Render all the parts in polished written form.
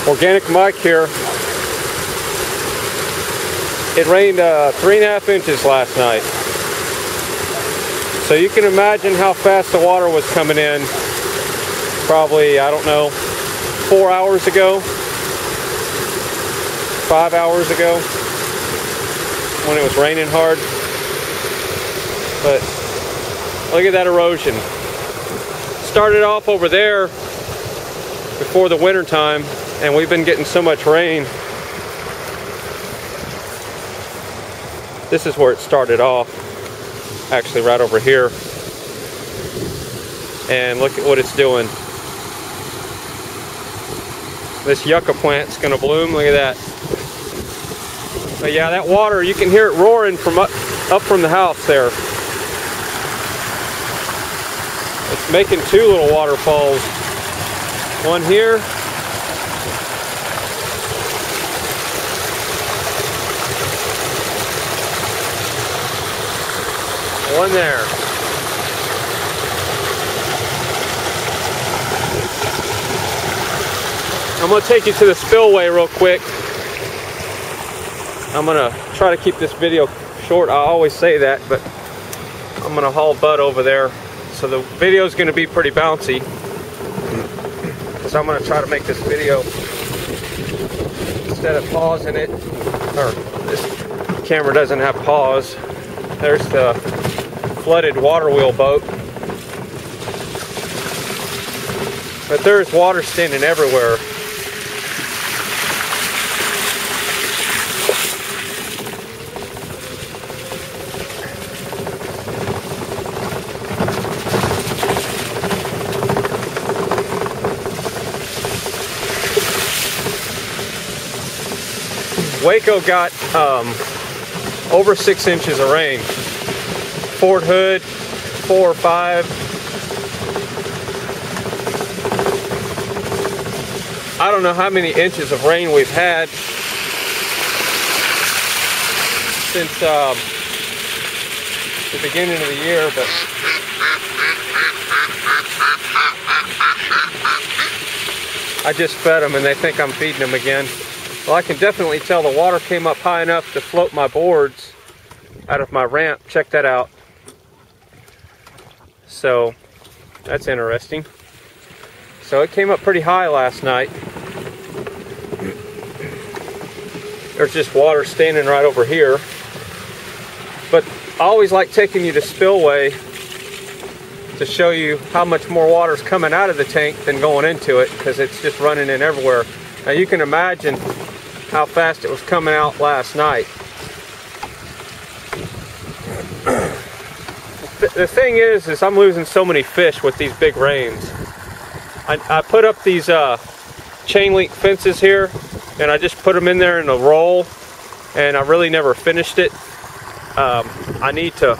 Organic Mike here. It rained 3.5 inches last night. So you can imagine how fast the water was coming in. Probably, I don't know, 4 hours ago, 5 hours ago, when it was raining hard. But look at that erosion. Started off over there before the winter time, and we've been getting so much rain. This is where it started off, actually right over here. And look at what it's doing. This yucca plant's gonna bloom, look at that. But yeah, that water, you can hear it roaring from up from the house there. It's making two little waterfalls. One here. One there. I'm going to take you to the spillway real quick. I'm going to try to keep this video short. I always say that, but I'm going to haul Bud over there. So the video is going to be pretty bouncy, because I'm going to try to make this video, instead of pausing it, or this camera doesn't have pause. There's the flooded water wheel boat. But there's water standing everywhere. Waco got over 6 inches of rain. Fort Hood, 4 or 5. I don't know how many inches of rain we've had since the beginning of the year, but I just fed them and they think I'm feeding them again. Well, I can definitely tell the water came up high enough to float my boards out of my ramp. Check that out. So that's interesting. So it came up pretty high last night. There's just water standing right over here. But I always like taking you to spillway to show you how much more water is coming out of the tank than going into it, because it's just running in everywhere. Now you can imagine how fast it was coming out last night. The thing is I'm losing so many fish with these big rains. I put up these chain link fences here, and I just put them in there in a roll, and I really never finished it. I need to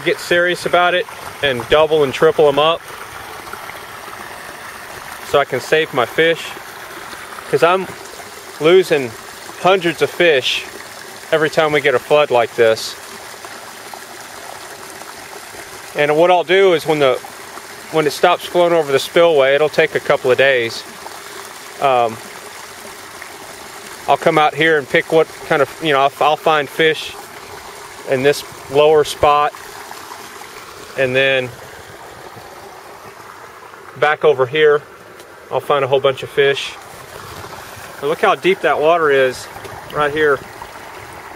get serious about it and double and triple them up so I can save my fish, because I'm losing hundreds of fish every time we get a flood like this. And what I'll do is when it stops flowing over the spillway, it'll take a couple of days. I'll come out here and pick what kind of, I'll find fish in this lower spot, and then back over here I'll find a whole bunch of fish. But look how deep that water is right here.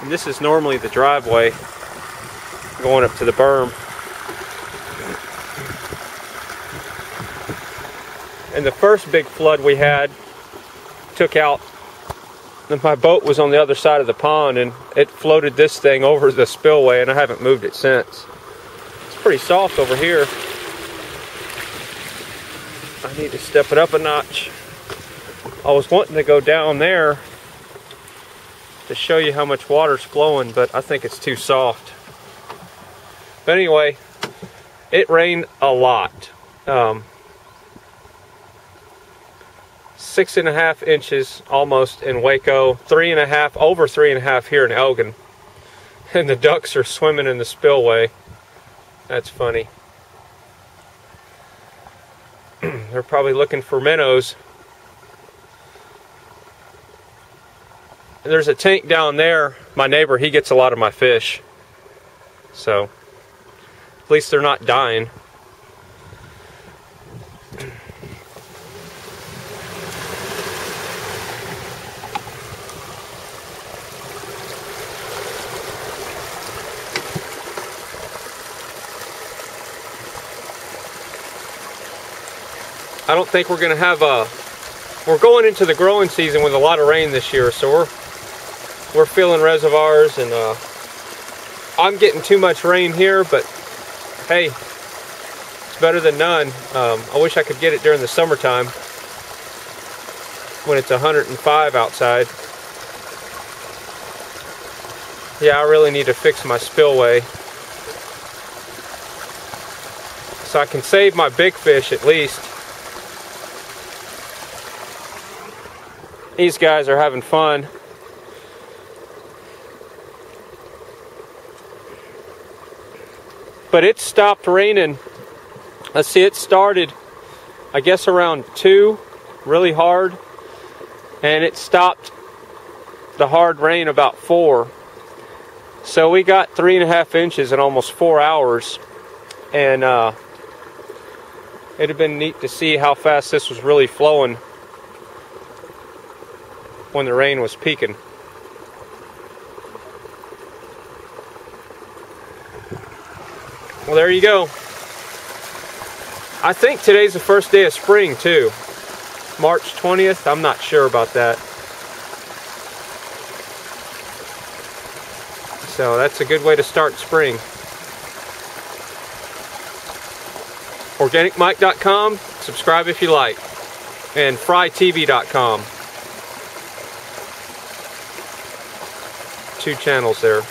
And this is normally the driveway going up to the berm. And the first big flood we had took out, my boat was on the other side of the pond, and it floated this thing over the spillway, and I haven't moved it since. It's pretty soft over here. I need to step it up a notch. I was wanting to go down there to show you how much water's flowing, but I think it's too soft. But anyway, it rained a lot. 6.5 inches almost in Waco, 3.5, over 3.5 here in Elgin. And the ducks are swimming in the spillway. That's funny. They're probably looking for minnows. there's a tank down there. My neighbor, he gets a lot of my fish. So, at least they're not dying. I don't think we're going to have we're going into the growing season with a lot of rain this year, so we're filling reservoirs, and I'm getting too much rain here, but hey, it's better than none. I wish I could get it during the summertime when it's 105 outside. Yeah, I really need to fix my spillway so I can save my big fish at least. These guys are having fun. But it stopped raining. Let's see, it started, I guess, around 2, really hard. And it stopped the hard rain about 4. So we got 3.5 inches in almost 4 hours. And it'd have been neat to see how fast this was really flowing when the rain was peaking. Well, there you go. I think today's the first day of spring too. March 20th, I'm not sure about that. So that's a good way to start spring. OrganicMike.com, subscribe if you like. And FryTV.com. 2 channels there.